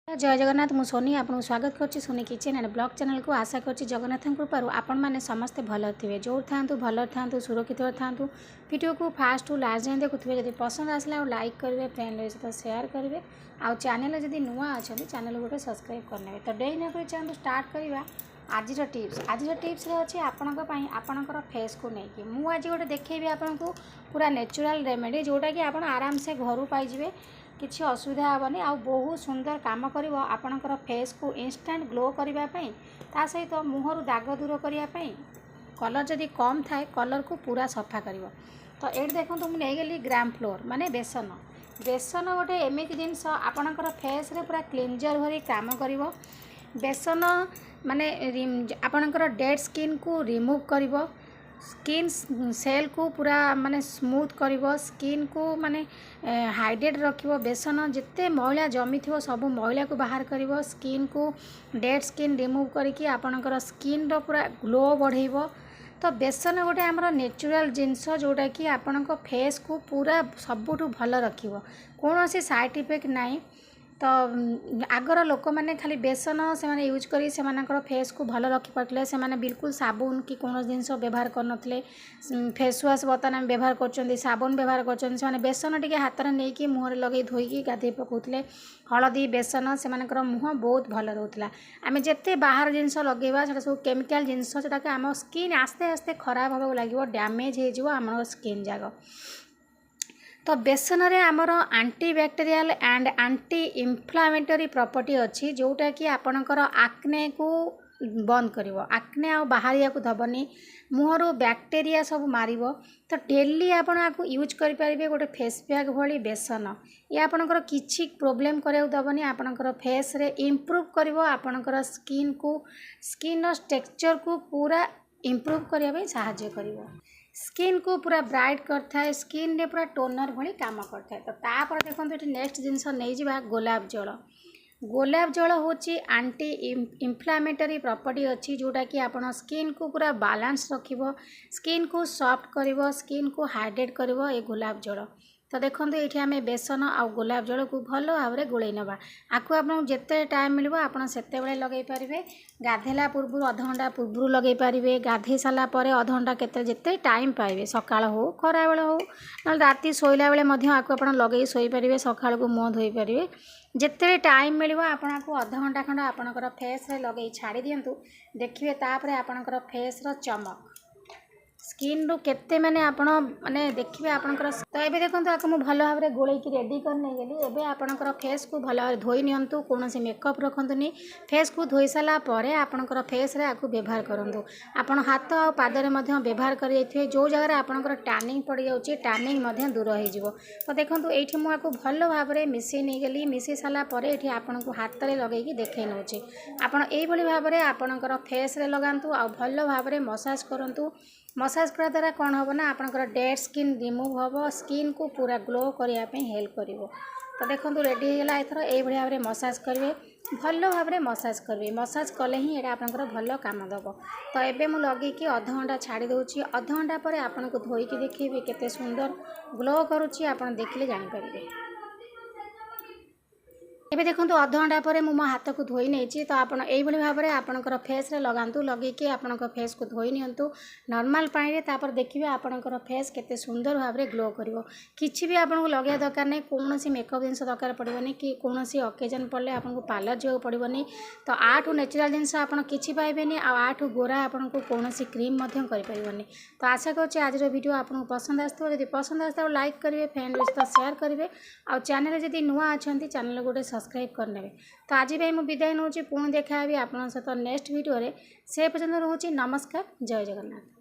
जय जगन्नाथ मु सोनी आपको स्वागत करुच्ची Soni kitchen and blog channel को आशा करुच्ची जगन्नाथ कृपार आपण मैंने समस्ते भल थे जो था भल था सुरक्षित था वीडियो को फास्ट टू लास्ट जाए देखुए जब पसंद आसला और लाइक करेंगे फ्रेंड सहित शेयर करेंगे आउ चैनल जब नुआ अच्छा चैनल गोटे सब्सक्राइब करने तो डे ना कर चलते स्टार्ट करवा आज टिप्स अच्छे आपणकर फेस को लेकिन मुझे गोटे देखी आपको पूरा नेचुरल रेमेडी जोटा कि आप आराम से घर पाइबे किसी असुविधा हेनी आ बहुत सुंदर काम कर आपणकर फेस को इंस्टेंट ग्लो करने ता सहित मुहर दाग दूर करने कलर जदि कम थाए कलर को पूरा सफा कर तो ये देखो मुझे नहीं ग्राम फ्लोर माने बेसन गोटे एमती जिनस आपणकर फेस रे पूरा क्लींजर भरी काम कर बेसन माने आपणकर डेड स्किन को रिमूव कर स्किन सेल को पूरा माने स्मूथ करिवो स्किन को माने हाइड्रेट रखिवो बेसन जिते मैला जमी थी सब मैला को बाहर करिवो स्किन को डेड स्किन रिमूव करके आपणकर स्किन रो पूरा ग्लो बढ़ेइबो। तो बेसन गोटे आमर नेचुरल जिनस जोटा कि आपण फेस को पूरा सबुठु भल रखिवो कौन सी साइड इफेक्ट नाई। तो आगर लोक मैंने खाली बेसन से यूज करी से फेस को भल रखिपारे से बिल्कुल साबुन कि कौन जिनस व्यवहार करनथले फेस वाश बर्तमान व्यवहार कर साबुन व्यवहार कर बेसन टी हाथ में नहीं मुहर लगे धोईकी गाधे पकाउले हलदी बेसन से मुह बहुत भल रोला आम जिते बाहर जिनस लगेवा से सब केमिकल जिनस जोटा कि आम स्किन आस्ते आस्ते खराब होगा लगे डैमेज हो स्किन जाग। तो बेसन रे आमर anti bacterial and anti inflammatory property अच्छी जोटा कि आपणकर आक्ने को बंद करिवो आक्ने आ बाहरिया को दबनी मुहर बैक्टेरिया सब मारिवो। तो डेली आपण आपको यूज करि परिबे गोटे फेस पैक भली बेसन ये आपणकर किछि प्रॉब्लम करिया दबनी आपणकर फेस रे इंप्रूव करिवो आपणकर स्किन को स्किन टेक्सचर को पूरा इंप्रूव करिया पे सहायता करिवो स्किन को पूरा ब्राइट करता है स्किन रे पूरा टोनर भली काम करता है। तो तापर देखो ये नेक्स्ट जिनस नहीं जा गोलाप जल हूँ एंटी इन्फ्लामेटरी प्रॉपर्टी अच्छी जोटा कि आपण स्किन को पूरा बैलेंस रखिबो स्किन को सॉफ्ट करिवो स्किन को हाइड्रेट करिवो ये गोलाप जल। तो देखो ये आम बेसन आ गोलाप जल को भल भाव में गोल नवा आपको आपको जिते टाइम मिले आप लगे पारे गाधेला पूर्व अध घंटा पूर्व लगे पारे गाधे सारापर अध घंटा के टाइम पाइबे सकाळ हो खरा बेल हो ना राति शोला बेले आपको लगे शोपारे सकाळ को मुँह धोई पारे जिते टाइम मिले आपको अध घंटा खंड आपणकर फेस रे लगे छाड़ी दिंतु देखिए तापर आपणकर फेस रो चमक स्किन रू केते माने आपण माने देखिए आपणकर। तो ये देखो आपको मुझे भल भाव में गोल रेडी कर नहीं गली एवं आपणकर फेस को भल भाव धोई नियंतु कौन से मेकअप रखंतुनी फेस को धोई सारा पर आपणकर फेस रे आपको व्यवहार करंतु आपण हाथ आ पादरे मध्य व्यवहार करिए जो जगह आपणकर टैनिंग पड़ जाउची टैनिंग मध्य दूर हो जिवो। तो देखंतु एठी मु आपको भल भाव में मिसई नहीं गली मिसई सारा पर एठी आपनको हाथ रे लगेकी देखै नउची आपण एई भली भाव में आपणकर फेस रे लगांतु आ भल भाव में मसाज करंतु मसाज करा द्वारा कौन हम ना आपनकर डेड स्किन रिमूव हम स्किन को पूरा ग्लो करने हेल्प कर। तो देखो रेडी होगा एथर ये भाव में मसाज करेंगे भल भाव में मसाज करेंगे मसाज कले ही ये आपंकर भल कम दब। तो ये मुझे लगे अध घंटा छाड़ी दूसरी अध घंटा पर आपको धोईकी देखी केते सुंदर ग्लो करुच्ची आप देखिले जानीपारे। ये देखो अध घंटा पर मो हाथ को धोई नहीं तो आप भाव में आपणकर फेस रे लगातु लगे आपण फेस को धोई नियंतु नॉर्मल पानी तापर देखिए आपणकर फेस केते सुंदर भाव में ग्लो करिवो किछि भी आपको लगे दरकार नहीं कौन सी मेकअप जिन दरकार पड़ोनी कि कौन सी ओकेजन पड़े आपको पार्लर जाओ पड़ोनी। तो आठू नेचुरल जिनस आप किछि पाइबेनी आठू गोरा आपको कौन सी क्रीम करें। तो आशा करुच्चे आज वीडियो आपको पसंद आसो जब पसंद आसता लाइक करेंगे फ्रेंड सहित शेयर करेंगे आ चैनल जब नुआ अच्छा चैनल गोटे सब्सक्राइब करने। तो आज भाई मुझे विदाय नौ पुणी देखा आप सहित नेक्स्ट वीडियो से पर्यटन रोचे नमस्कार जय जगन्नाथ।